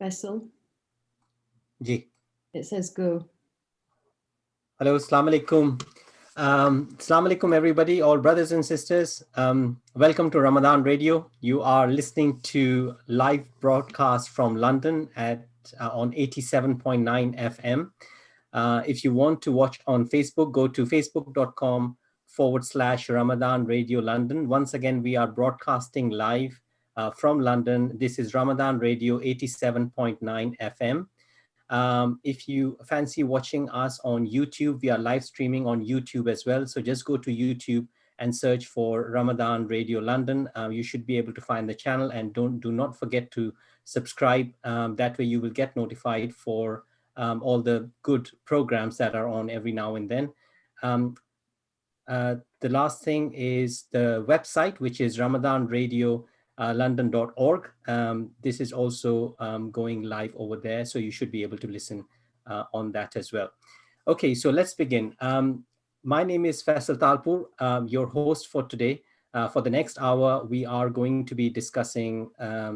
Faisal, Ji. it says go. Hello, Assalamu alaikum. Assalamu alaikum, everybody, all brothers and sisters. Welcome to Ramadan Radio. You are listening to live broadcast from London at on 87.9 FM. If you want to watch on Facebook, go to facebook.com/Ramadan Radio London. Once again, we are broadcasting live from London. This is Ramadan Radio 87.9 FM. If you fancy watching us on YouTube, we are live streaming on YouTube as well. So just go to YouTube and search for Ramadan Radio London. You should be able to find the channel, and do not forget to subscribe. That way you will get notified for all the good programs that are on every now and then. The last thing is the website, which is ramadanradio.london.org. This is also going live over there, so you should be able to listen on that as well. Okay, so let's begin. My name is Faisal Talpur, your host for today. For the next hour, we are going to be discussing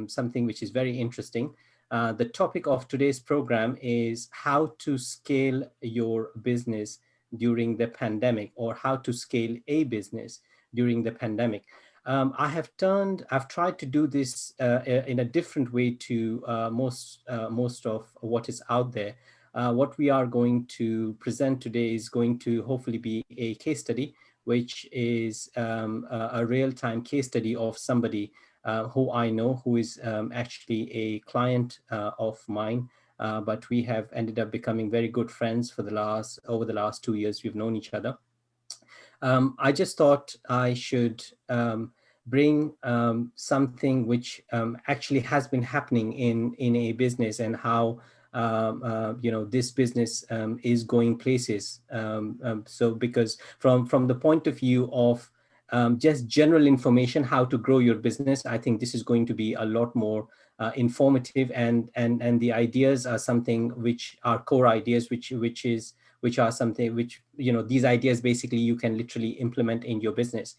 something which is very interesting. The topic of today's program is how to scale your business during the pandemic, or how to scale a business during the pandemic. I've tried to do this in a different way to most of what is out there. What we are going to present today is going to hopefully be a case study, which is a real-time case study of somebody who I know, who is actually a client of mine. But we have ended up becoming very good friends over the last 2 years. We've known each other. I just thought I should bring something which actually has been happening in a business, and how this business is going places. So because from the point of view of just general information, how to grow your business, I think this is going to be a lot more informative, and the ideas are something which are core ideas, which are something which, these ideas basically you can literally implement in your business.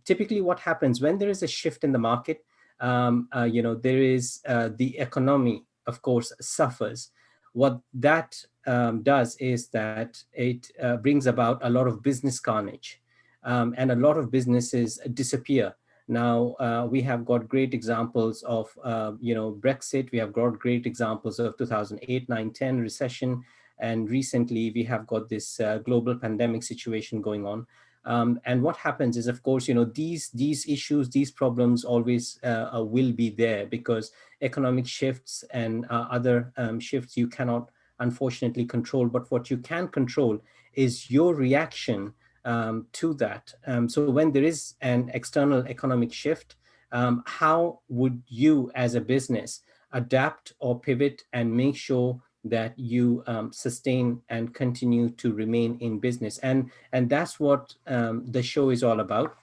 Typically what happens when there is a shift in the market, there is the economy, of course, suffers. What that does is that it brings about a lot of business carnage, and a lot of businesses disappear. Now, we have got great examples of, Brexit. We have got great examples of 2008, 9, 10 recession. And recently we have got this global pandemic situation going on. And what happens is, of course, these issues, these problems always will be there, because economic shifts and other shifts you cannot unfortunately control. But what you can control is your reaction to that. So when there is an external economic shift, how would you as a business adapt or pivot and make sure that you sustain and continue to remain in business? And that's what the show is all about.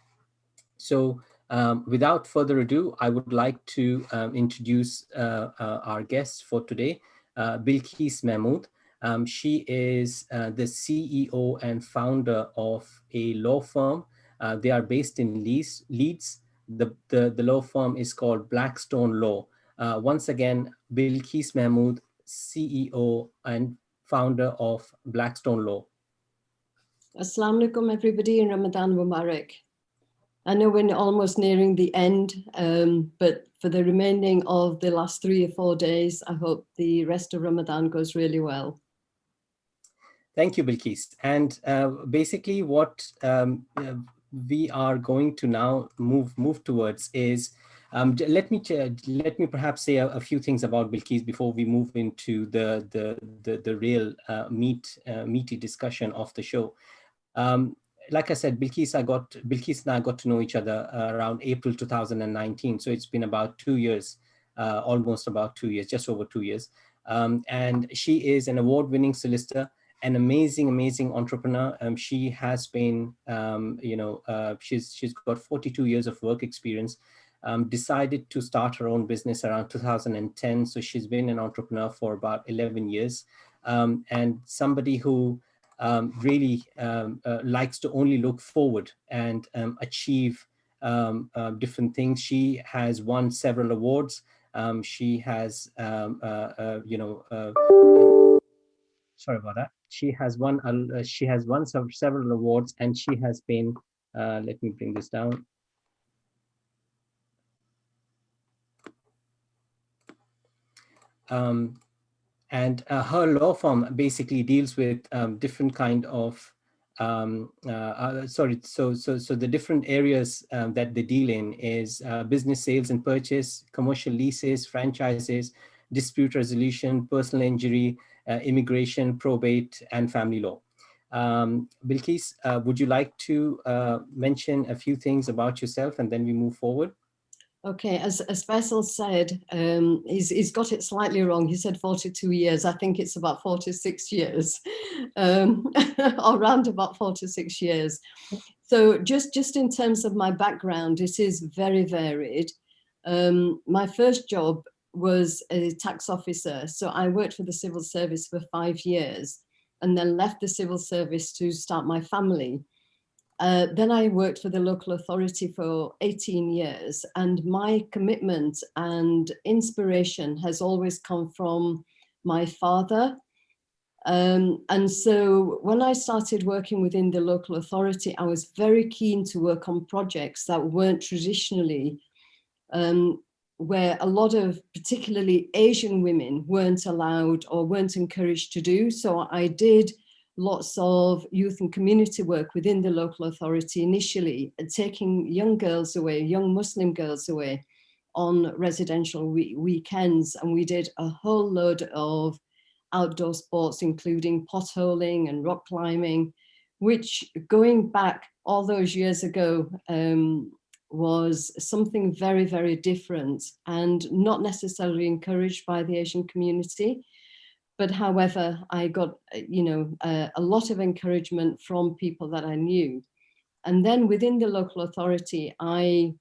So without further ado, I would like to introduce our guest for today, Bilkis Mahmood. She is the CEO and founder of a law firm. They are based in Leeds. The law firm is called Blackstone Law. Once again, Bilkis Mahmood, CEO and founder of Blackstone Law. Assalamu alaikum, everybody, in Ramadan Mubarak. I know we're almost nearing the end, but for the remaining of the last 3 or 4 days, I hope the rest of Ramadan goes really well. Thank you, Bilkis. And basically what we are going to now move towards is, let me perhaps say a few things about Bilkis before we move into the real meaty discussion of the show. Like I said, Bilkis and I got to know each other around April 2019. So it's been about 2 years, almost about 2 years, just over 2 years. And she is an award-winning solicitor, an amazing entrepreneur. She has been, she's got 42 years of work experience. Decided to start her own business around 2010. So she's been an entrepreneur for about 11 years, and somebody who really likes to only look forward and achieve different things. She has won several awards. She has, sorry about that. She has won several awards, and she has been. Let me bring this down. And her law firm basically deals with different kind of so the different areas that they deal in is business sales and purchase, commercial leases, franchises, dispute resolution, personal injury, immigration, probate, and family law. Bilkis, would you like to mention a few things about yourself, and then we move forward? Okay, as Faisal said, he's got it slightly wrong. He said 42 years. I think it's about 46 years, or around about 46 years. So just in terms of my background, it is very varied. My first job was a tax officer. So I worked for the civil service for 5 years and then left the civil service to start my family. Then I worked for the local authority for 18 years, and my commitment and inspiration has always come from my father. And so when I started working within the local authority, I was very keen to work on projects that weren't traditionally, where a lot of particularly Asian women weren't allowed or weren't encouraged to do. So I did lots of youth and community work within the local authority initially, taking young girls away, young Muslim girls away on residential weekends. And we did a whole load of outdoor sports, including potholing and rock climbing, which going back all those years ago was something very, very different and not necessarily encouraged by the Asian community. But however, I got, a lot of encouragement from people that I knew. And then within the local authority, I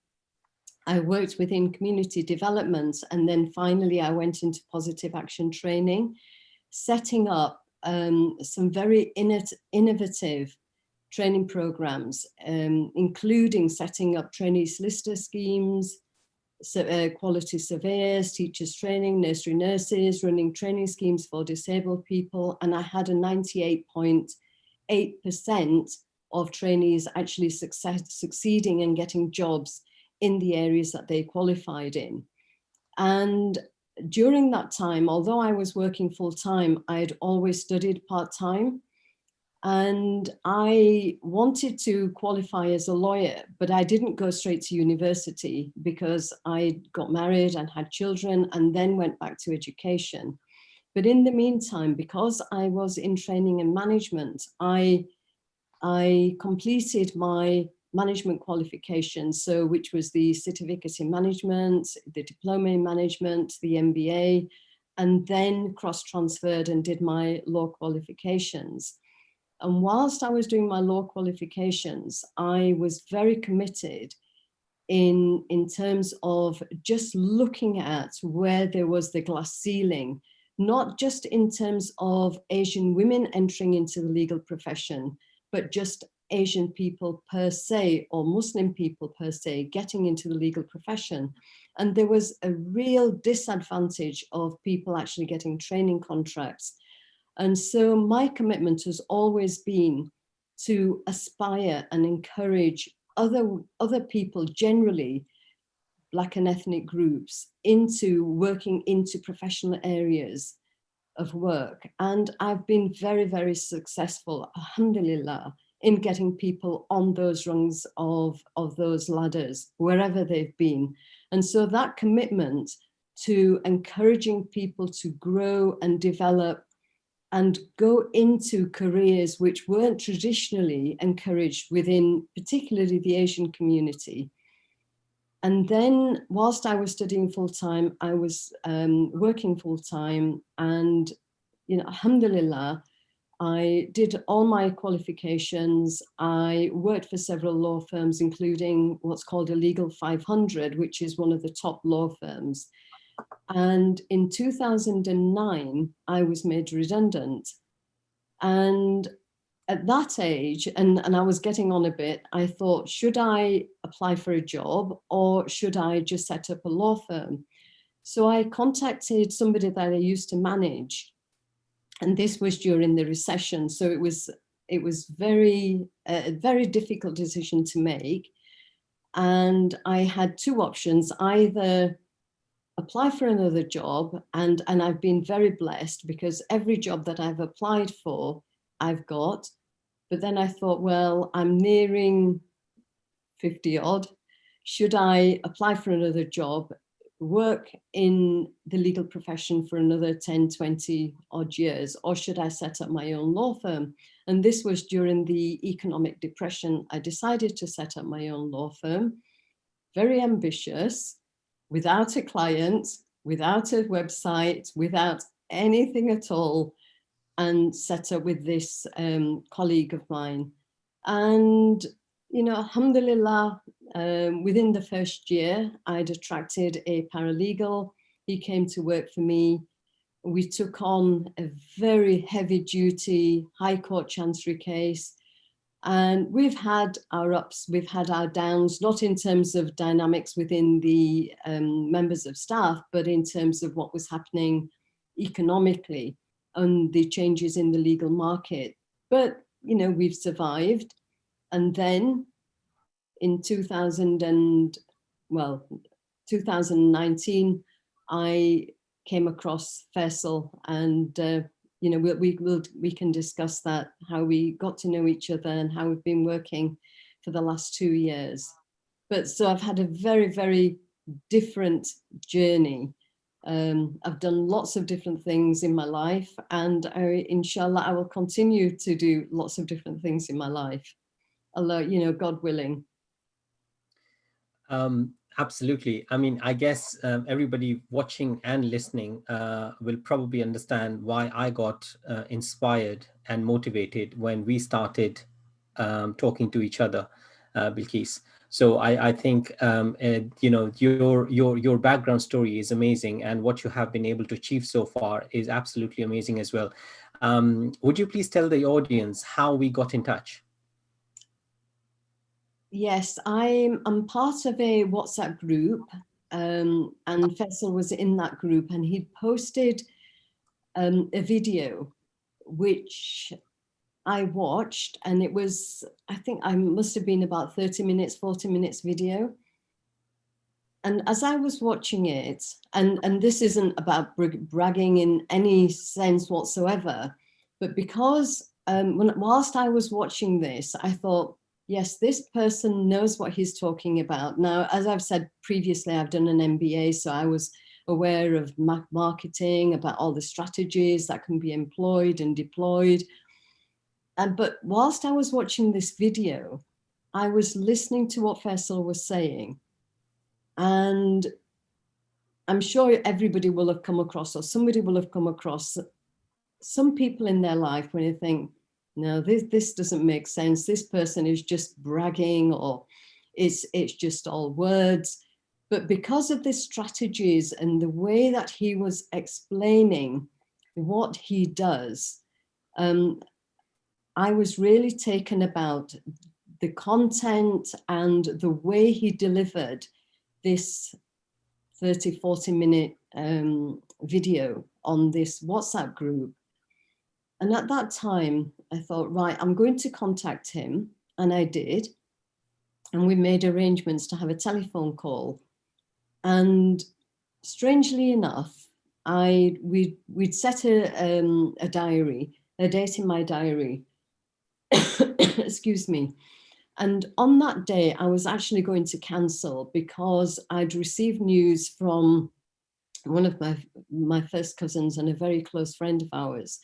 worked within community development. And then finally, I went into positive action training, setting up some very innovative training programs, including setting up trainee solicitor schemes, quality surveyors, teachers training, nursery nurses, running training schemes for disabled people. And I had a 98.8% of trainees actually succeeding and getting jobs in the areas that they qualified in. And during that time, although I was working full time, I had always studied part time. And I wanted to qualify as a lawyer, but I didn't go straight to university because I got married and had children and then went back to education. But in the meantime, because I was in training and management, I completed my management qualifications, so which was the certificate in management, the diploma in management, the MBA, and then cross-transferred and did my law qualifications. And whilst I was doing my law qualifications, I was very committed in terms of just looking at where there was the glass ceiling, not just in terms of Asian women entering into the legal profession, but just Asian people per se, or Muslim people per se, getting into the legal profession. And there was a real disadvantage of people actually getting training contracts. And so my commitment has always been to aspire and encourage other people, generally Black and ethnic groups, into working into professional areas of work. And I've been very, very successful, alhamdulillah, in getting people on those rungs of those ladders, wherever they've been. And so that commitment to encouraging people to grow and develop and go into careers which weren't traditionally encouraged within particularly the Asian community. And then whilst I was studying full-time, I was working full-time, and alhamdulillah, I did all my qualifications. I worked for several law firms, including what's called a Legal 500, which is one of the top law firms. And in 2009, I was made redundant. And at that age, and I was getting on a bit, I thought, should I apply for a job or should I just set up a law firm? So I contacted somebody that I used to manage, and this was during the recession. So it was a very difficult decision to make. And I had two options: either apply for another job, and I've been very blessed because every job that I've applied for, I've got. But then I thought, well, I'm nearing 50 odd. Should I apply for another job, work in the legal profession for another 10, 20 odd years, or should I set up my own law firm? And this was during the economic depression. I decided to set up my own law firm, very ambitious, without a client, without a website, without anything at all, and set up with this colleague of mine. And, you know, alhamdulillah, within the first year, I'd attracted a paralegal. He came to work for me. We took on a very heavy duty High Court Chancery case. And we've had our ups, we've had our downs, not in terms of dynamics within the members of staff, but in terms of what was happening economically and the changes in the legal market. But, you know, we've survived. And then in 2019, I came across Faisal, and you know, we can discuss that, how we got to know each other and how we've been working for the last 2 years. But so I've had a very, very different journey. I've done lots of different things in my life, and inshallah, I will continue to do lots of different things in my life, although, you know, God willing. Absolutely. I mean, I guess everybody watching and listening will probably understand why I got inspired and motivated when we started talking to each other, Bilkis. So I think you know, your background story is amazing, and what you have been able to achieve so far is absolutely amazing as well. Would you please tell the audience how we got in touch? Yes, I'm part of a WhatsApp group, and Faisal was in that group, and he posted a video which I watched, and it was, I think I must have been about 30 minutes, 40 minutes video. And as I was watching it, and this isn't about bragging in any sense whatsoever, but because whilst I was watching this, I thought, yes, this person knows what he's talking about. Now, as I've said previously, I've done an MBA, so I was aware of marketing, about all the strategies that can be employed and deployed. But whilst I was watching this video, I was listening to what Faisal was saying. And I'm sure everybody will have come across, or somebody will have come across, some people in their life when you think, no, this doesn't make sense. This person is just bragging, or it's just all words. But because of the strategies and the way that he was explaining what he does, I was really taken about the content and the way he delivered this 30, 40 minute video on this WhatsApp group. And at that time, I thought, right, I'm going to contact him. And I did. And we made arrangements to have a telephone call. And strangely enough, we'd set a diary, a date in my diary, excuse me. And on that day, I was actually going to cancel because I'd received news from one of my first cousins and a very close friend of ours,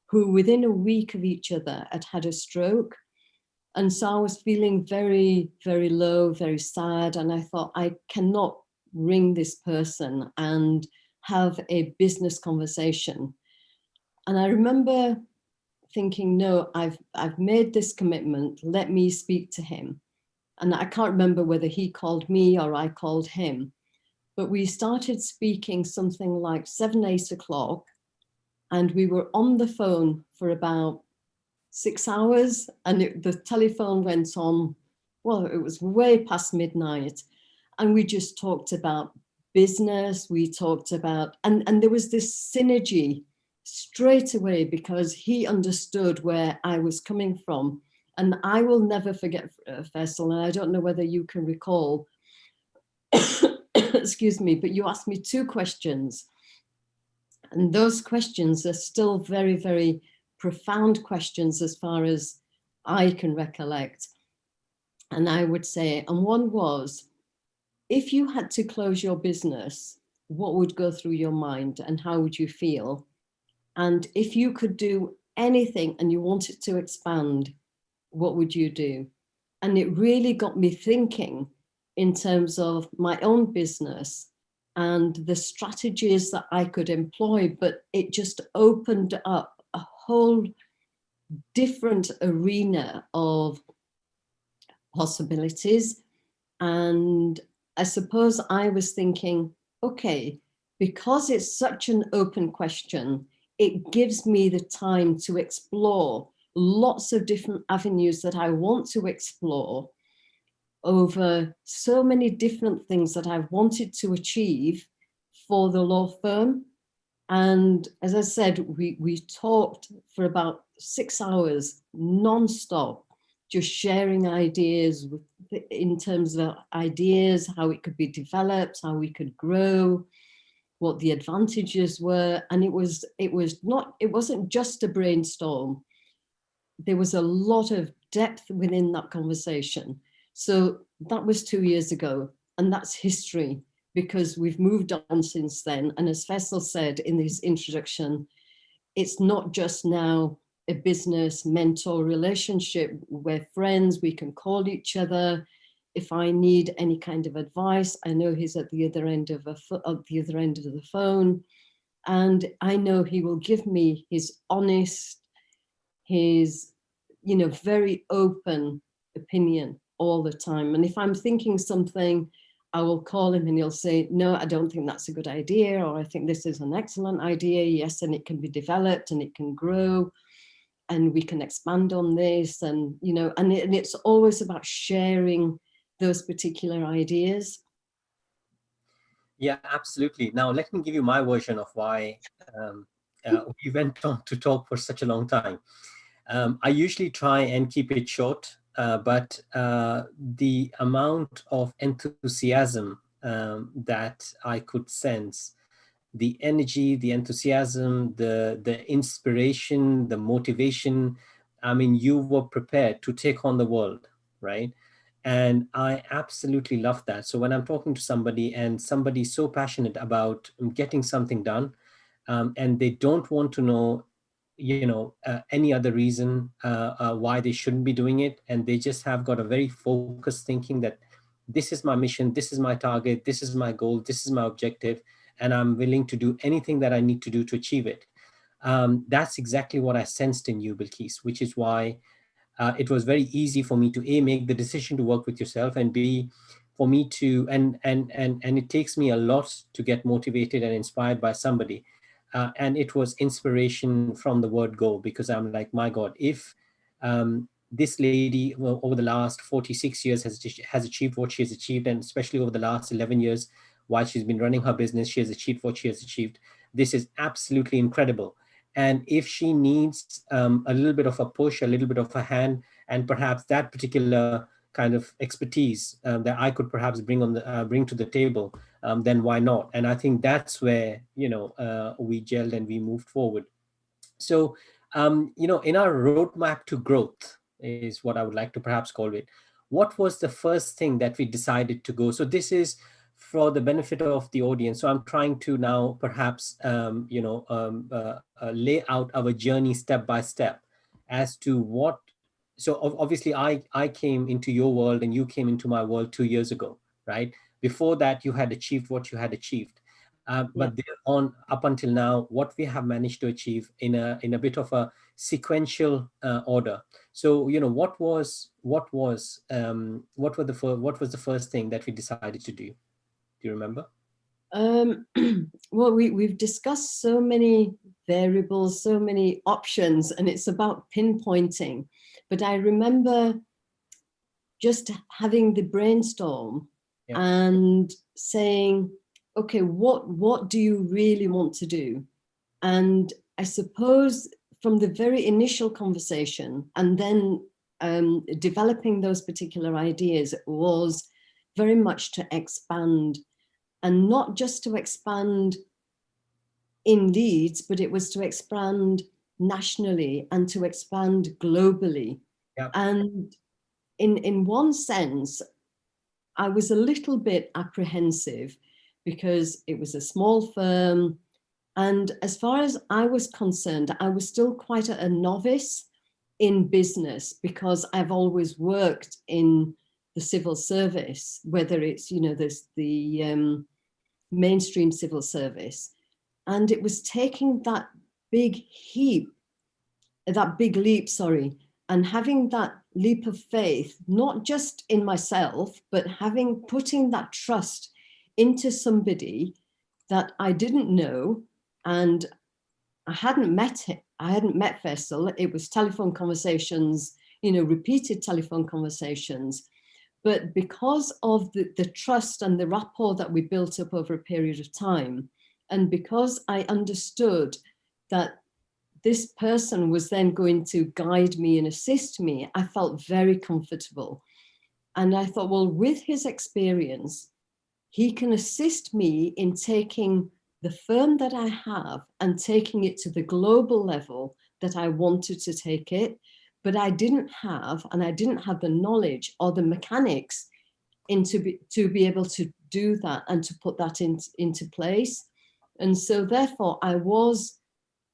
who within a week of each other had had a stroke. And so I was feeling very, very low, very sad. And I thought, I cannot ring this person and have a business conversation. And I remember thinking, no, I've made this commitment, let me speak to him. And I can't remember whether he called me or I called him, but we started speaking something like 7, 8 o'clock, and we were on the phone for about 6 hours, and the telephone went on, well, it was way past midnight, and we just talked about business, we talked about, and there was this synergy straight away because he understood where I was coming from. And I will never forget, Faisal, and I don't know whether you can recall, excuse me, but you asked me two questions. And those questions are still very, very profound questions as far as I can recollect. And I would say, and one was, if you had to close your business, what would go through your mind and how would you feel? And if you could do anything and you wanted to expand, what would you do? And it really got me thinking in terms of my own business and the strategies that I could employ, but it just opened up a whole different arena of possibilities. And I suppose I was thinking, okay, because it's such an open question, it gives me the time to explore lots of different avenues that I want to explore over so many different things that I've wanted to achieve for the law firm. And as I said, we talked for about 6 hours non-stop, just sharing ideas in terms of ideas, how it could be developed, how we could grow, what the advantages were. And it wasn't just a brainstorm. There was a lot of depth within that conversation. So that was 2 years ago, and that's history because we've moved on since then. And as Faisal said in his introduction, it's not just now a business mentor relationship. We're friends, we can call each other. If I need any kind of advice, I know he's at the other end of the phone, and I know he will give me his honest, his very open opinion all the time. And if I'm thinking something, I will call him and he'll say, no, I don't think that's a good idea, or I think this is an excellent idea. Yes, and it can be developed and it can grow and we can expand on this. And and it's always about sharing those particular ideas. Yeah, absolutely. Now, let me give you my version of why we went on to talk for such a long time. I usually try and keep it short, but the amount of enthusiasm that I could sense, the energy, the enthusiasm, the inspiration, the motivation, I mean, you were prepared to take on the world, right? And I absolutely love that. So when I'm talking to somebody and somebody's so passionate about getting something done, and they don't want to know, any other reason why they shouldn't be doing it, and they just have got a very focused thinking that this is my mission, this is my target, this is my goal, this is my objective, and I'm willing to do anything that I need to do to achieve it. That's exactly what I sensed in you, Bilkis, which is why it was very easy for me to make the decision to work with yourself, and B, for me to and it takes me a lot to get motivated and inspired by somebody, and it was inspiration from the word go, because I'm like, my God, if this lady, well, over the last 46 years has achieved what she has achieved, and especially over the last 11 years while she's been running her business, she has achieved what she has achieved. This is absolutely incredible. And if she needs a little bit of a push, a little bit of a hand, and perhaps that particular kind of expertise that I could perhaps bring to the table, then why not? And I think that's where we gelled and we moved forward. So in our roadmap to growth is what I would like to perhaps call it. What was the first thing that we decided to go? So this is for the benefit of the audience. So I'm trying to now perhaps lay out our journey step by step as to what. So obviously I came into your world and you came into my world 2 years ago, right? Before that, you had achieved what you had achieved. Yeah. But on up until now, what we have managed to achieve in a bit of a sequential order. So what was the first thing that we decided to do? Do you remember? Well, we've discussed so many variables, so many options, and it's about pinpointing. But I remember just having the brainstorm Yeah. and saying, okay, what do you really want to do? And I suppose from the very initial conversation and then developing those particular ideas was very much to expand, and not just to expand in Leeds, but it was to expand nationally and to expand globally. Yeah. And in one sense, I was a little bit apprehensive because it was a small firm. And as far as I was concerned, I was still quite a novice in business because I've always worked in the civil service, whether it's, you know, there's the mainstream civil service. And it was taking that big leap, sorry, and having that leap of faith, not just in myself, but putting that trust into somebody that I didn't know, and I hadn't met him. I hadn't met Faisal. It was telephone conversations, you know, repeated telephone conversations. But because of the trust and the rapport that we built up over a period of time, and because I understood that this person was then going to guide me and assist me, I felt very comfortable. And I thought, well, with his experience, he can assist me in taking the firm that I have and taking it to the global level that I wanted to take it. But I didn't have the knowledge or the mechanics to be able to do that and to put that into place. And so therefore I was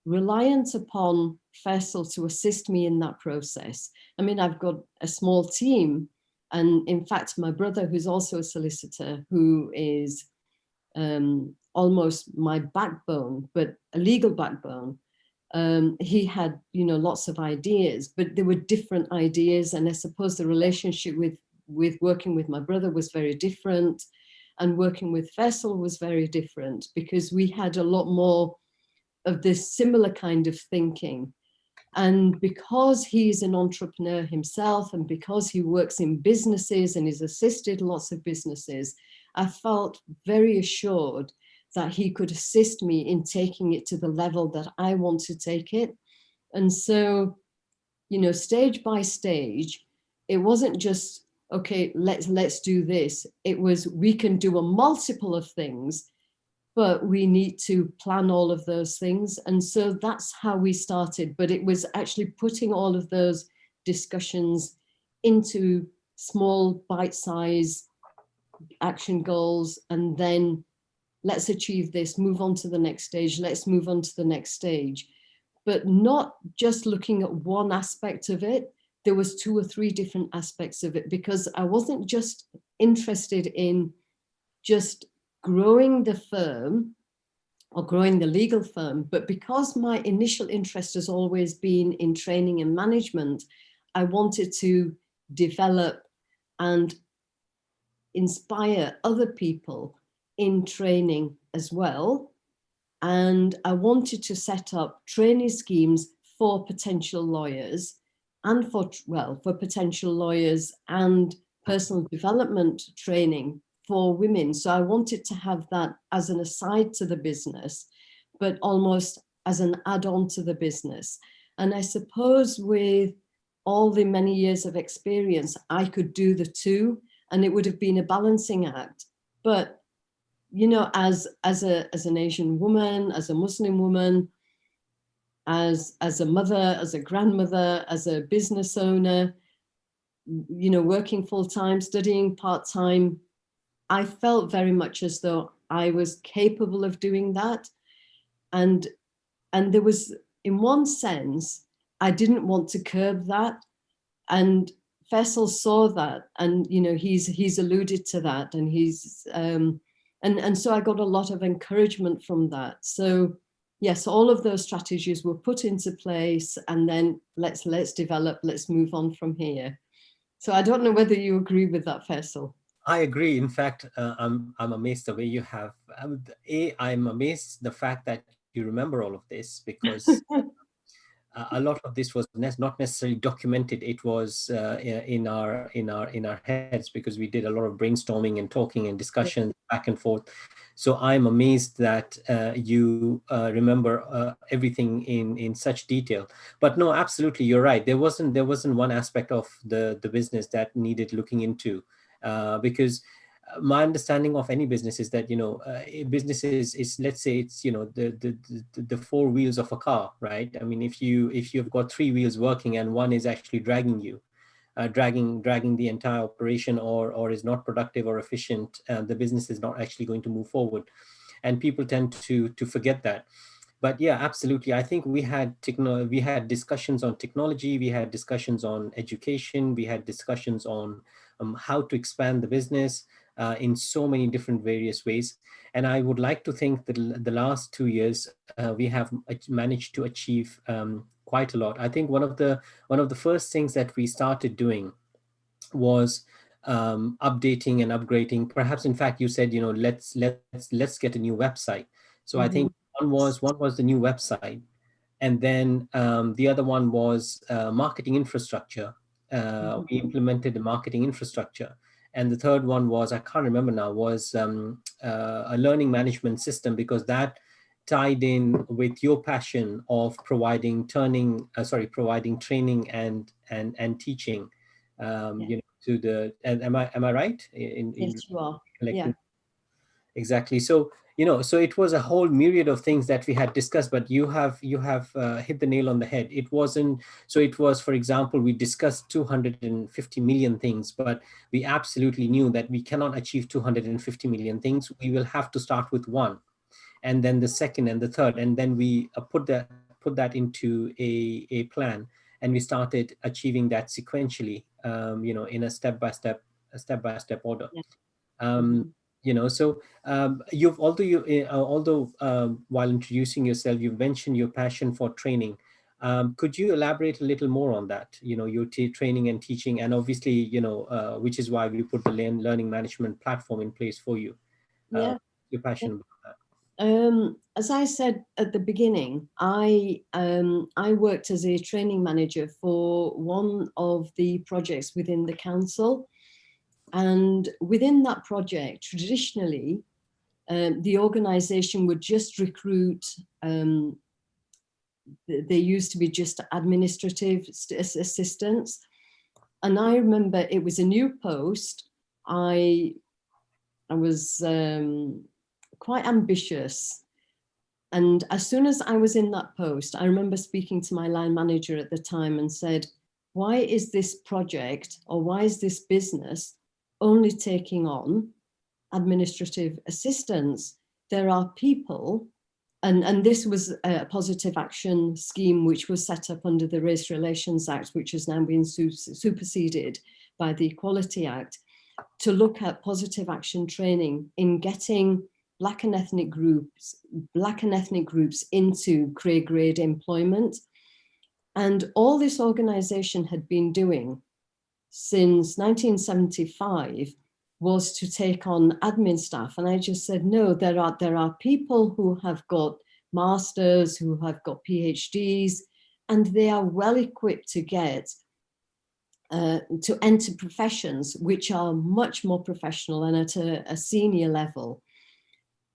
reliant upon Faisal to assist me in that process. I mean, I've got a small team, and in fact, my brother, who's also a solicitor, who is almost my backbone, but a legal backbone, he had, you know, lots of ideas, but there were different ideas. And I suppose the relationship with working with my brother was very different, and working with Faisal was very different, because we had a lot more of this similar kind of thinking. And because he's an entrepreneur himself, and because he works in businesses and he's assisted lots of businesses, I felt very assured that he could assist me in taking it to the level that I want to take it. And so, you know, stage by stage, it wasn't just, okay, let's do this. It was, we can do a multiple of things, but we need to plan all of those things. And so that's how we started. But it was actually putting all of those discussions into small bite-sized action goals, and then let's achieve this, move on to the next stage, let's move on to the next stage. But not just looking at one aspect of it. There was 2 or 3 different aspects of it, because I wasn't just interested in just growing the firm or growing the legal firm, but because my initial interest has always been in training and management, I wanted to develop and inspire other people in training as well. And I wanted to set up training schemes for potential lawyers, and for potential lawyers and personal development training for women. So I wanted to have that as an aside to the business, but almost as an add-on to the business. And I suppose with all the many years of experience, I could do the two, and it would have been a balancing act. But you know, as an Asian woman, as a Muslim woman, as a mother, as a grandmother, as a business owner, you know, working full time, studying part time, I felt very much as though I was capable of doing that. And there was, in one sense, I didn't want to curb that. And Faisal saw that, and you know, he's alluded to that, and he's and so I got a lot of encouragement from that. So yes, all of those strategies were put into place, and then let's develop, let's move on from here. So I don't know whether you agree with that, Faisal. I agree. In fact, I'm amazed the way you have. I'm amazed the fact that you remember all of this, because a lot of this was not necessarily documented. It was in our heads, because we did a lot of brainstorming and talking and Yeah. discussions back and forth. So I'm amazed that you remember everything in such detail. But no, absolutely, you're right. There wasn't one aspect of the business that needed looking into, because my understanding of any business is that, a business is, let's say, it's, the four wheels of a car, right? I mean, if you've got three wheels working and one is actually dragging you, dragging the entire operation, or is not productive or efficient, the business is not actually going to move forward. And people tend to forget that. But yeah, absolutely. I think we had discussions on technology, we had discussions on education, we had discussions on how to expand the business in so many different various ways. And I would like to think that the last 2 years we have managed to achieve quite a lot. I think one of the first things that we started doing was updating and upgrading. Perhaps, in fact, you said, let's get a new website. So I think Mhm. one was the new website, and then the other one was marketing infrastructure. Mhm. We implemented the marketing infrastructure. And the third one was, I can't remember now, was a learning management system, because that tied in with your passion of providing training and teaching, Yeah. to the, and am I right in Yes, you are. Yeah. collecting? Exactly. So it was a whole myriad of things that we had discussed, but you have hit the nail on the head. It wasn't, so it was, for example, we discussed 250 million things, but we absolutely knew that we cannot achieve 250 million things. We will have to start with one, and then the second and the third, and then we put that into a plan, and we started achieving that sequentially, in a step by step order. Yeah. um, Mhm. so although while introducing yourself, you've mentioned your passion for training. Could you elaborate a little more on that? Your training and teaching, and obviously, which is why we put the learning management platform in place for you. Uh, Yeah. your passion about that. As I said at the beginning, I worked as a training manager for one of the projects within the council, and within that project, traditionally, the organisation would just recruit. They used to be just administrative assistants, and I remember it was a new post. I was quite ambitious. And as soon as I was in that post, I remember speaking to my line manager at the time and said, why is this project, or why is this business only taking on administrative assistants? There are people, and this was a positive action scheme which was set up under the Race Relations Act, which has now been superseded by the Equality Act, to look at positive action training in getting Black and ethnic groups into grade employment. And all this organization had been doing since 1975 was to take on admin staff. And I just said, no, there are people who have got masters, who have got PhDs, and they are well equipped to get to enter professions which are much more professional and at a senior level.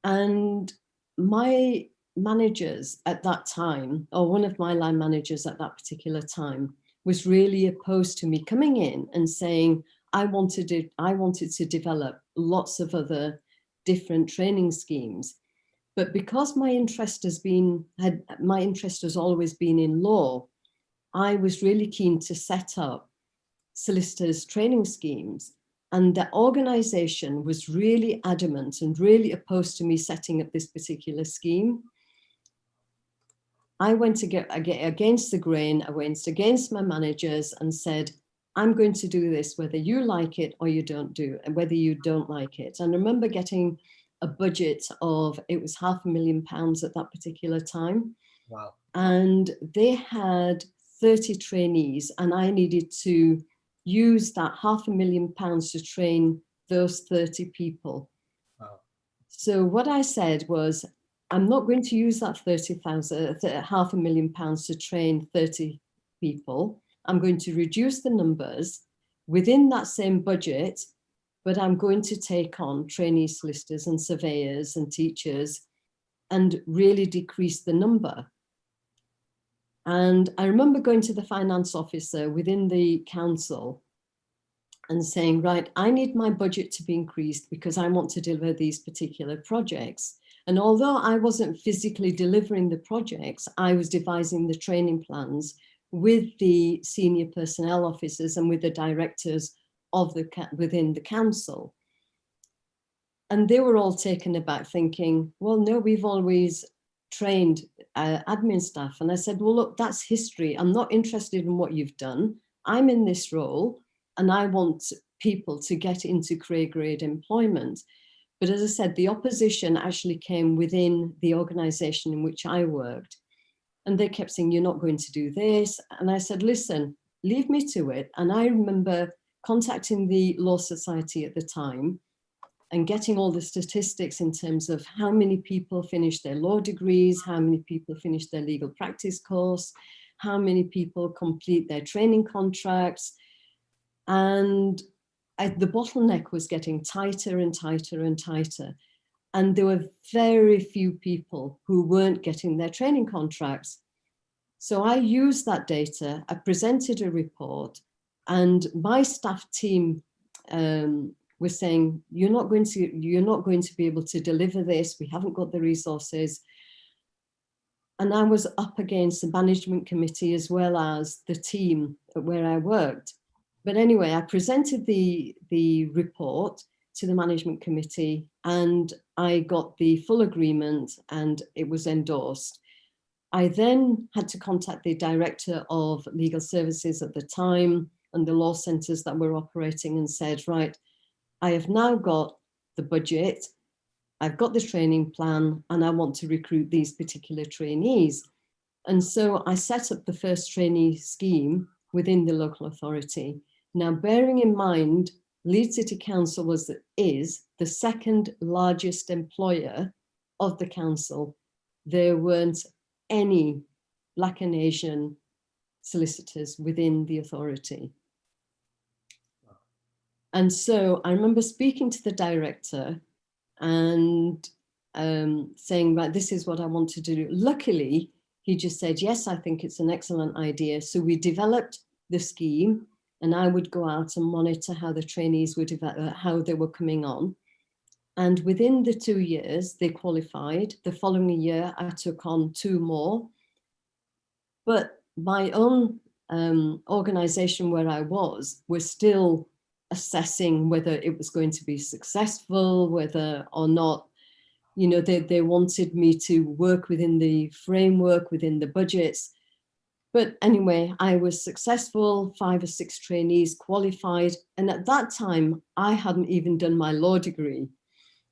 And my managers at that time, or one of my line managers at that particular time, was really opposed to me coming in and saying I wanted to develop lots of other different training schemes. But because my interest has always been in law, I was really keen to set up solicitors training schemes. And the organization was really adamant and really opposed to me setting up this particular scheme. I went against the grain, I went against my managers and said, I'm going to do this whether you like it or you don't whether you don't like it. And I remember getting a budget of, it was £500,000 at that particular time. Wow. And they had 30 trainees, and I needed to use that £500,000 to train those 30 people. Wow. So what I said was, I'm not going to use that £500,000 to train 30 people. I'm going to reduce the numbers within that same budget, but I'm going to take on trainee solicitors and surveyors and teachers and really decrease the number. And I remember going to the finance officer within the council and saying, right, I need my budget to be increased because I want to deliver these particular projects. And although I wasn't physically delivering the projects, I was devising the training plans with the senior personnel officers and with the directors of within the council. And they were all taken aback thinking, well, no, we've always trained admin staff. And I said, well, look, that's history. I'm not interested in what you've done. I'm in this role and I want people to get into career grade employment. But as I said, the opposition actually came within the organization in which I worked. And they kept saying, you're not going to do this. And I said, listen, leave me to it. And I remember contacting the Law Society at the time and getting all the statistics in terms of how many people finish their law degrees, how many people finish their legal practice course, how many people complete their training contracts. And the bottleneck was getting tighter and tighter and tighter. And there were very few people who weren't getting their training contracts. So I used that data, I presented a report, and my staff team was saying, you're not going to be able to deliver this. We haven't got the resources. And I was up against the management committee as well as the team where I worked. But anyway, I presented the report to the management committee and I got the full agreement and it was endorsed. I then had to contact the director of legal services at the time and the law centres that were operating and said, right, I have now got the budget, I've got the training plan, and I want to recruit these particular trainees. And so I set up the first trainee scheme within the local authority. Now, bearing in mind, Leeds City Council is the second largest employer of the council. There weren't any Black and Asian solicitors within the authority. And so I remember speaking to the director and saying, right, this is what I want to do. Luckily, he just said, yes, I think it's an excellent idea. So we developed the scheme and I would go out and monitor how the trainees would how they were coming on. And within the 2 years, they qualified. The following year, I took on 2 more. But my own organization where I was still assessing whether it was going to be successful, whether or not, you know, they wanted me to work within the framework, within the budgets. But anyway, I was successful, 5 or 6 trainees qualified. And at that time, I hadn't even done my law degree.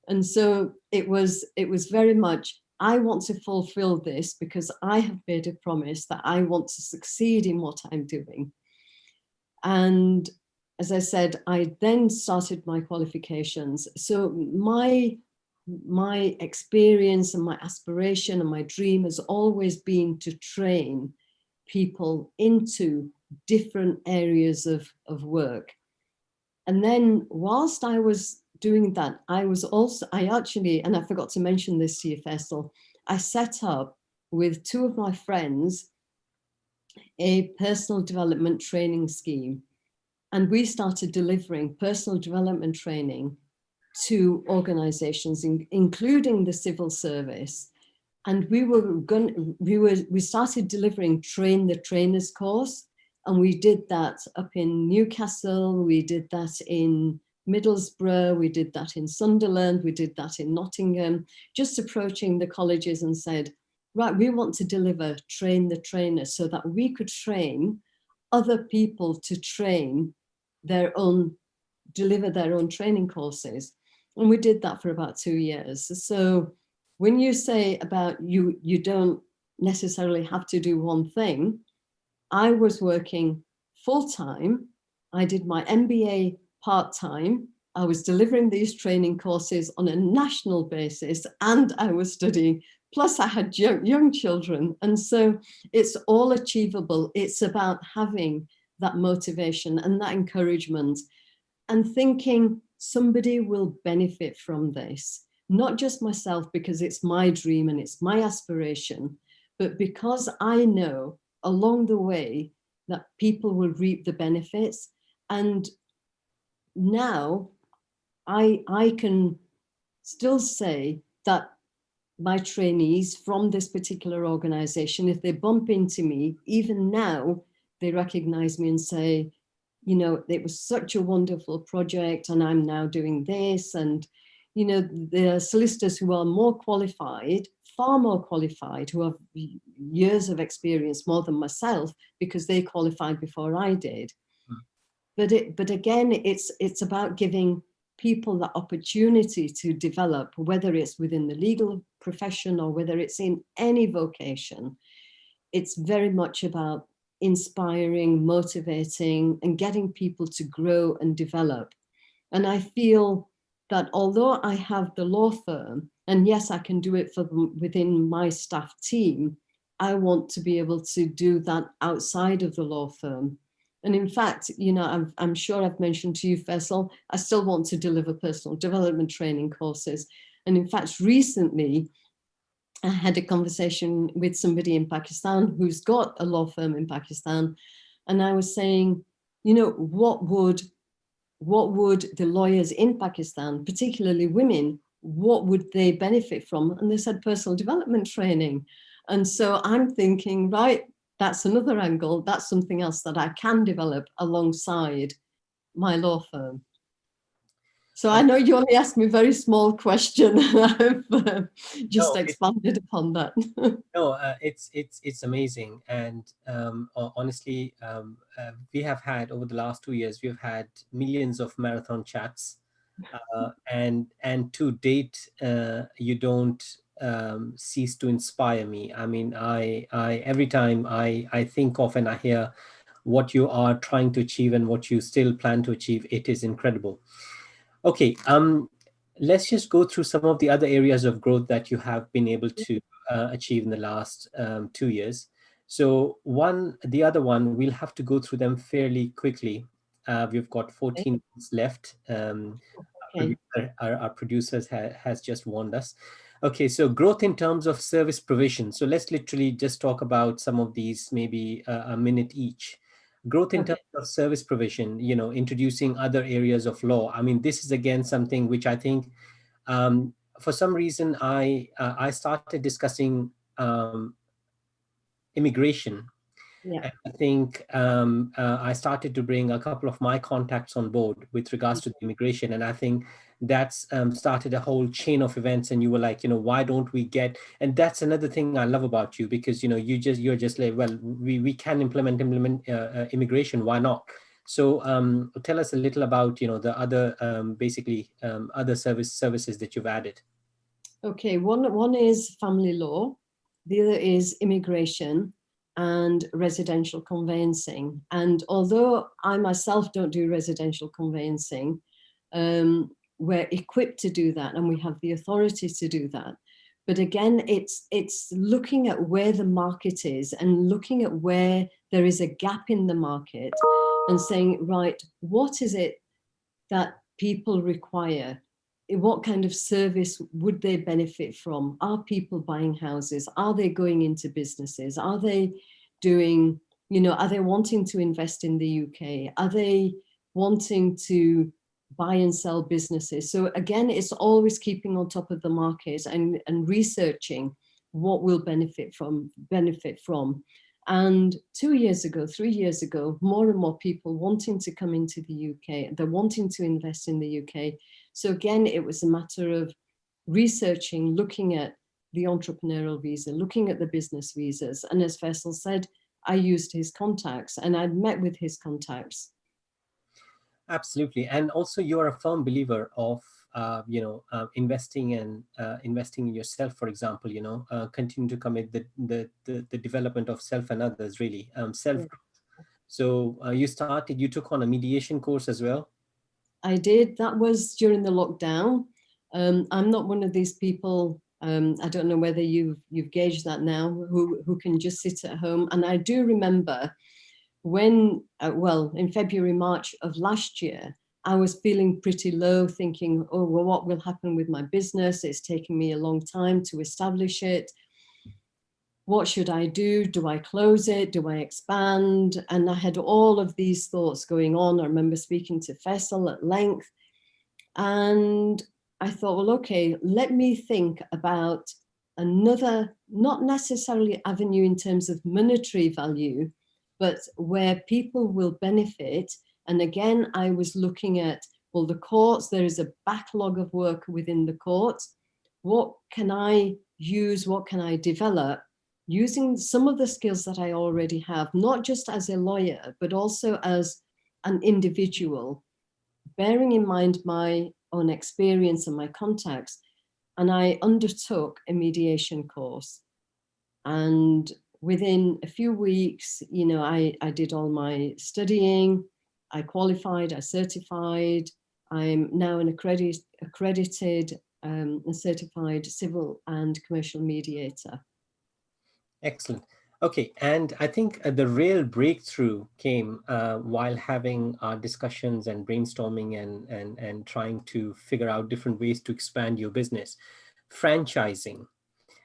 And so it was very much, I want to fulfill this because I have made a promise that I want to succeed in what I'm doing. And as I said, I then started my qualifications. So my experience and my aspiration and my dream has always been to train people into different areas of work. And then whilst I was doing that, I actually, and I forgot to mention this to you, Faisal, I set up with 2 of my friends a personal development training scheme. And we started delivering personal development training to organizations, including the civil service. And we started delivering Train the Trainers course. And we did that up in Newcastle, we did that in Middlesbrough, we did that in Sunderland, we did that in Nottingham, just approaching the colleges and said, right, we want to deliver Train the Trainer so that we could train other people to train deliver their own training courses. And we did that for about 2 years. So when you say about you don't necessarily have to do one thing, I was working full-time. I did my MBA part-time. I was delivering these training courses on a national basis, and I was studying plus I had young children. And so it's all achievable. It's about having that motivation and that encouragement and thinking somebody will benefit from this, not just myself because it's my dream and it's my aspiration, but because I know along the way that people will reap the benefits. And now I can still say that my trainees from this particular organization, if they bump into me, even now, they recognize me and say, you know, it was such a wonderful project and I'm now doing this. And, you know, the solicitors who are more qualified, far more qualified, who have years of experience more than myself because they qualified before I did. But again, it's about giving people the opportunity to develop, whether it's within the legal profession or whether it's in any vocation. It's very much about inspiring, motivating, and getting people to grow and develop. And I feel that although I have the law firm, and yes, I can do it for within my staff team, I want to be able to do that outside of the law firm. And in fact, you know, I'm sure I've mentioned to you, Faisal, I still want to deliver personal development training courses. And in fact, recently, I had a conversation with somebody in Pakistan who's got a law firm in Pakistan. And I was saying, you know, what would the lawyers in Pakistan, particularly women, what would they benefit from? And they said personal development training. And so I'm thinking, right, that's another angle. That's something else that I can develop alongside my law firm. So I know you only asked me a very small question. I've just expanded upon that. No, it's amazing, and honestly, we have had over the last 2 years, we've had millions of marathon chats, and to date, you don't cease to inspire me. I mean, I every time I think of and I hear what you are trying to achieve and what you still plan to achieve, it is incredible. Okay, let's just go through some of the other areas of growth that you have been able to achieve in the last 2 years. So the other one, we'll have to go through them fairly quickly. We've got 14 minutes left. Okay. Our producers has just warned us. Okay, so growth in terms of service provision. So let's literally just talk about some of these, maybe a minute each. Growth in terms of service provision, you know, introducing other areas of law. I mean, this is again something which I think, for some reason, I started discussing immigration. Yeah. And I think I started to bring a couple of my contacts on board with regards to the immigration, and I think that's started a whole chain of events. And you were like, you know, why don't we get? And that's another thing I love about you, because you know you're just like, well, we can implement immigration. Why not? So tell us a little about, you know, the other basically other services that you've added. Okay, one is family law, the other is immigration and residential conveyancing. And although I myself don't do residential conveyancing, we're equipped to do that and we have the authority to do that. But again, it's looking at where the market is and looking at where there is a gap in the market and saying, right, what is it that people require? What kind of service would they benefit from? Are people buying houses? Are they going into businesses? Are they doing, you know, are they wanting to invest in the UK? Are they wanting to buy and sell businesses? So again, it's always keeping on top of the market and researching what will benefit from. And 2 years ago, 3 years ago, more and more people wanting to come into the UK, they're wanting to invest in the UK. So again, it was a matter of researching, looking at the entrepreneurial visa, looking at the business visas. And as Faisal said, I used his contacts and I'd met with his contacts. Absolutely. And also you're a firm believer of, investing and investing in yourself, for example, you know, continue to commit the development of self and others, really, self. Yeah. So you took on a mediation course as well? I did. That was during the lockdown. I'm not one of these people I don't know whether you've gauged that now, who can just sit at home. And I do remember when, well, in February, March of last year, I was feeling pretty low, thinking, oh, well, what will happen with my business? It's taken me a long time to establish it. What should I do? Do I close it? Do I expand? And I had all of these thoughts going on. I remember speaking to Faisal at length. And I thought, well, okay, let me think about another, not necessarily avenue in terms of monetary value, but where people will benefit. And again, I was looking at, well, the courts, there is a backlog of work within the courts. What can I use? What can I develop? Using some of the skills that I already have, not just as a lawyer, but also as an individual, bearing in mind my own experience and my contacts. And I undertook a mediation course. And within a few weeks, you know, I did all my studying, I qualified, I certified. I'm now an accredited and certified civil and commercial mediator. Excellent. Okay, and I think the real breakthrough came while having our discussions and brainstorming and trying to figure out different ways to expand your business. Franchising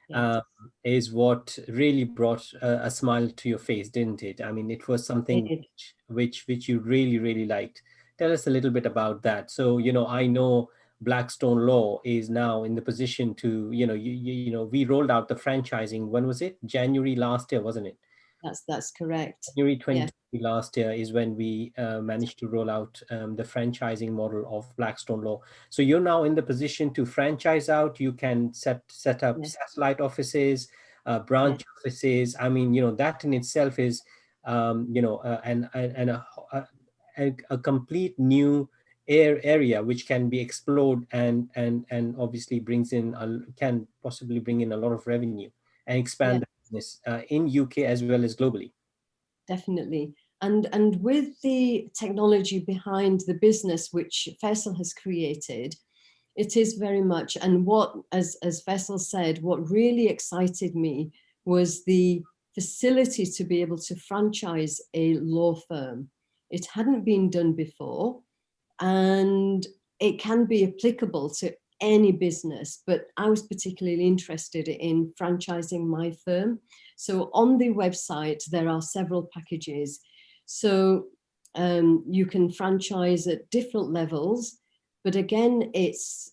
Yes. is what really brought a smile to your face, didn't it? I mean, it was something which you really liked. Tell us a little bit about that. So, you know, I know Blackstone Law is now in the position to, you know, you know, we rolled out the franchising. When was it? January last year, wasn't it? That's correct. January Yeah. 2020 last year is when we managed to roll out the franchising model of Blackstone Law. So you're now in the position to franchise out. You can set up Yes. satellite offices, Yes. branch offices. I mean, you know, that in itself is, you know, a complete new area which can be explored and obviously brings in can possibly bring in a lot of revenue and Yeah. expand the business in UK as well as globally. Definitely. And with the technology behind the business, which Faisal has created, it is very much, and what, as Faisal said, what really excited me was the facility to be able to franchise a law firm. It hadn't been done before, and it can be applicable to any business, but I was particularly interested in franchising my firm. So on the website, there are several packages. So you can franchise at different levels, but again, it's,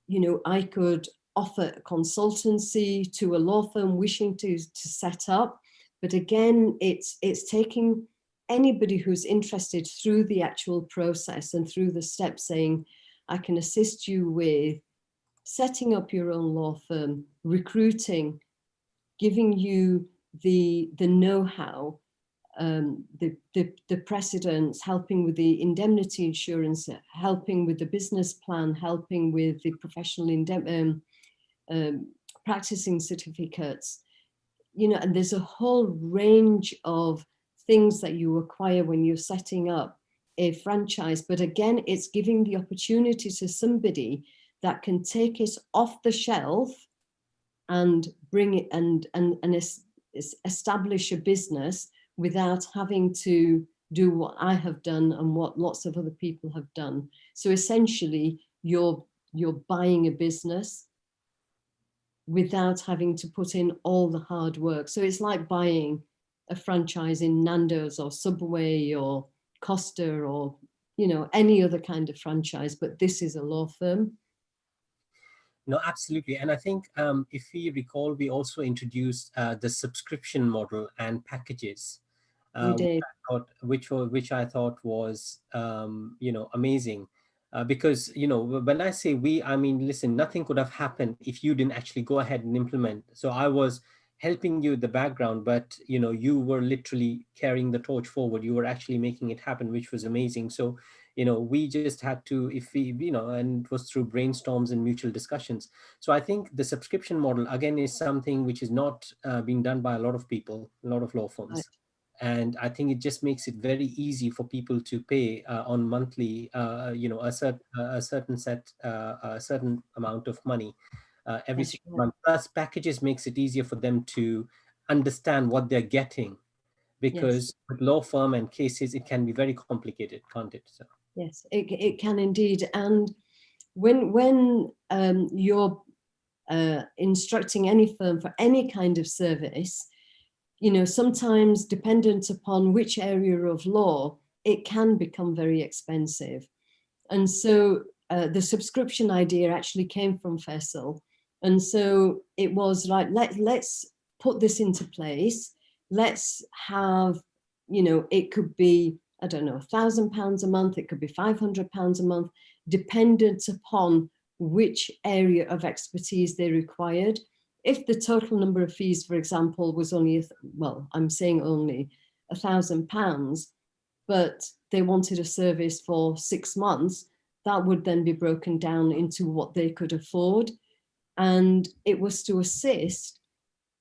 you know, I could offer consultancy to a law firm wishing to set up, but again, it's taking anybody who's interested through the actual process and through the steps, saying, I can assist you with setting up your own law firm, recruiting, giving you the know-how, the precedents, helping with the indemnity insurance, helping with the business plan, helping with the professional practicing certificates, you know, and there's a whole range of things that you acquire when you're setting up a franchise. But again, it's giving the opportunity to somebody that can take it off the shelf and bring it and establish a business without having to do what I have done and what lots of other people have done. So essentially, you're buying a business without having to put in all the hard work. So it's like buying a franchise in Nando's or Subway or Costa or, you know, any other kind of franchise, but this is a law firm. No, absolutely. And I think if we recall, we also introduced the subscription model and packages, We did. which I thought was, you know, amazing. Because, you know, when I say we, I mean, listen, nothing could have happened if you didn't actually go ahead and implement. So I was helping you in the background, but, you know, you were literally carrying the torch forward. You were actually making it happen, which was amazing. So, you know, we just had to, if we, you know, and it was through brainstorms and mutual discussions. So I think the subscription model, again, is something which is not being done by a lot of people, a lot of law Right. firms. And I think it just makes it very easy for people to pay on monthly, you know, a certain amount of money every That's single right. month. Plus, packages makes it easier for them to understand what they're getting, Yes. because with law firm and cases, it can be very complicated, can't it? So. Yes, it can indeed. And when you're instructing any firm for any kind of service, you know, sometimes dependent upon which area of law, it can become very expensive. And so the subscription idea actually came from Faisal. And so it was like, let's put this into place. Let's have, you know, it could be, I don't know, £1,000 a month, it could be £500 a month, dependent upon which area of expertise they required. If the total number of fees, for example, was only, well, I'm saying only £1,000, but they wanted a service for 6 months, that would then be broken down into what they could afford. And it was to assist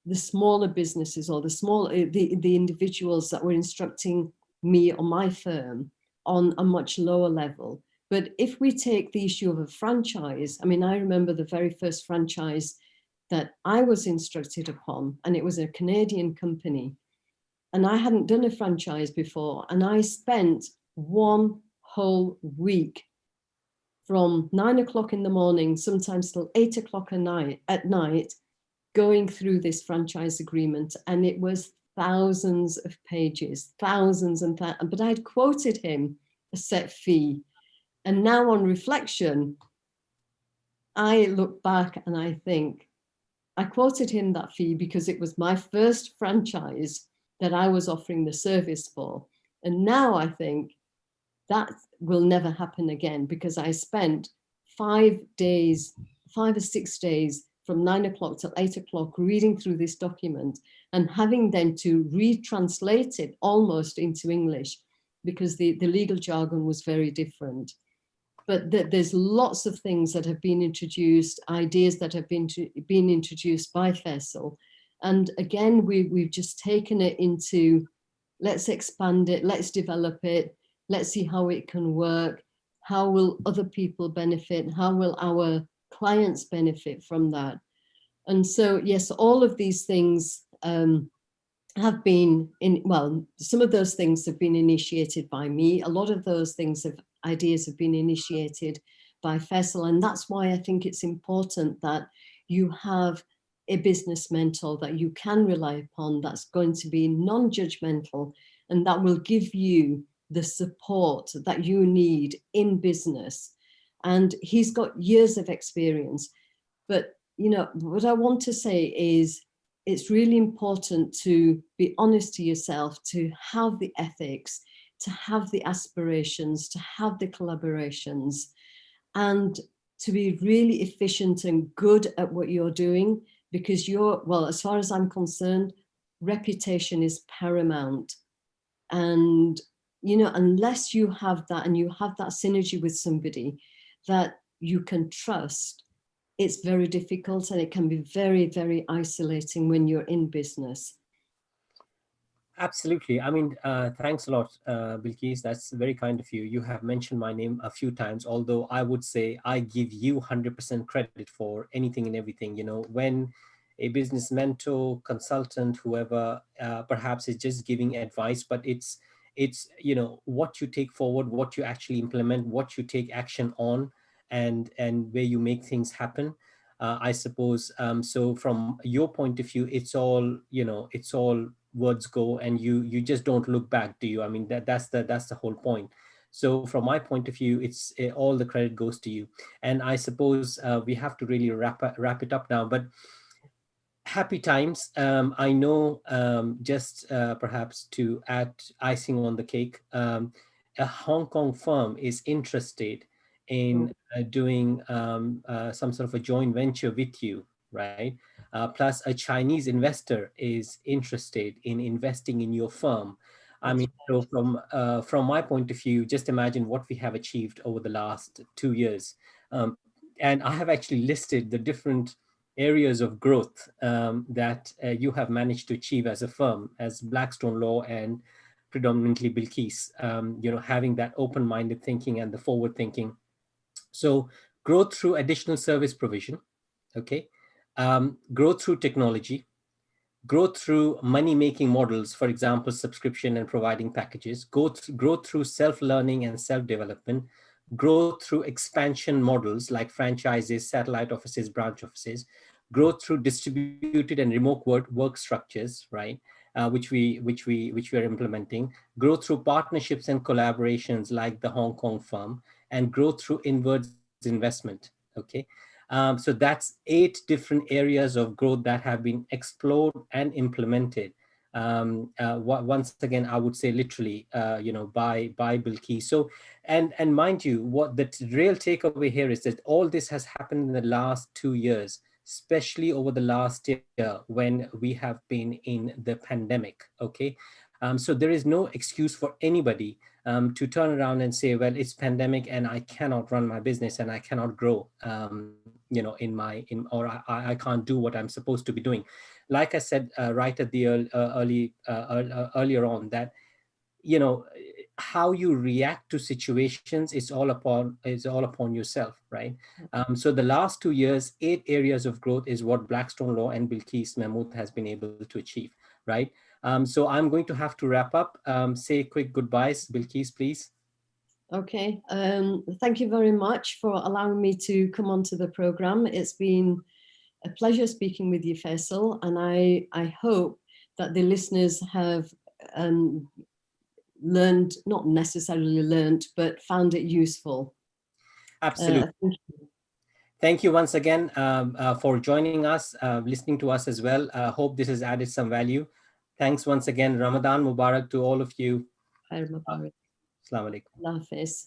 the smaller businesses or the individuals that were instructing me or my firm on a much lower level. But if we take the issue of a franchise, I mean, I remember the very first franchise that I was instructed upon, and it was a Canadian company. And I hadn't done a franchise before. And I spent one whole week from 9 o'clock in the morning, sometimes till 8 o'clock at night, going through this franchise agreement. And it was thousands of pages, thousands and thousands, but I'd quoted him a set fee. And now on reflection, I look back and I think, I quoted him that fee because it was my first franchise that I was offering the service for. And now I think that will never happen again, because I spent 5 days, 5 or 6 days from 9 o'clock till 8 o'clock reading through this document and having then to retranslate it almost into English, because the legal jargon was very different. But there's lots of things that have been introduced, ideas that have been introduced by Faisal. And again, we've just taken it into, let's expand it, let's develop it, let's see how it can work, how will other people benefit, how will our clients benefit from that. And so, yes, all of these things have been some of those things have been initiated by me. A lot of those ideas have been initiated by Faisal. And that's why I think it's important that you have a business mentor that you can rely upon, that's going to be non-judgmental, and that will give you the support that you need in business. And he's got years of experience. But, you know, what I want to say is, it's really important to be honest to yourself, to have the ethics, to have the aspirations, to have the collaborations, and to be really efficient and good at what you're doing, because as far as I'm concerned, reputation is paramount. And, you know, unless you have that and you have that synergy with somebody that you can trust, it's very difficult, and it can be very, very isolating when you're in business. Absolutely. I mean, thanks a lot, Bilkis. That's very kind of you. You have mentioned my name a few times, although I would say I give you 100% credit for anything and everything. You know, when a business mentor, consultant, whoever, perhaps is just giving advice, but it's, you know, what you take forward, what you actually implement, what you take action on, and where you make things happen. I suppose. So from your point of view, it's all, you know, it's all words go, and you just don't look back, do you? I mean, that's the whole point. So from my point of view, it's all the credit goes to you. And I suppose we have to really wrap it up now. But happy times. I know, just perhaps to add icing on the cake, a Hong Kong firm is interested in doing some sort of a joint venture with you, right? Plus, a Chinese investor is interested in investing in your firm. I mean, so from my point of view, just imagine what we have achieved over the last 2 years. And I have actually listed the different areas of growth that you have managed to achieve as a firm, as Blackstone Law and predominantly Bilkis, you know, having that open-minded thinking and the forward thinking. So growth through additional service provision, okay? growth through technology, growth through money-making models, for example, subscription and providing packages, growth through self-learning and self-development, growth through expansion models like franchises, satellite offices, branch offices, growth through distributed and remote work structures, right? Which we are implementing, growth through partnerships and collaborations like the Hong Kong firm, and growth through inwards investment. Okay, so that's 8 different areas of growth that have been explored and implemented. Once again, I would say literally, by Bilkis. So, and mind you, what the real takeaway here is that all this has happened in the last 2 years, especially over the last year when we have been in the pandemic. Okay, so there is no excuse for anybody to turn around and say, well, it's pandemic and I cannot run my business and I cannot grow, or I can't do what I'm supposed to be doing. Like I said right at the earlier on, that how you react to situations is all upon yourself, right? So the last 2 years, 8 areas of growth is what Blackstone Law and Bilkis Mahmood has been able to achieve, right? So I'm going to have to wrap up. Say quick goodbyes, Bilkis, please. Okay, thank you very much for allowing me to come onto the program. It's been a pleasure speaking with you, Faisal, and I hope that the listeners have learned, not necessarily learned, but found it useful. Absolutely. Thank you once again for joining us, listening to us as well. Hope this has added some value. Thanks once again. Ramadan Mubarak to all of you. Assalamu Assalamu alaikum. alaikum.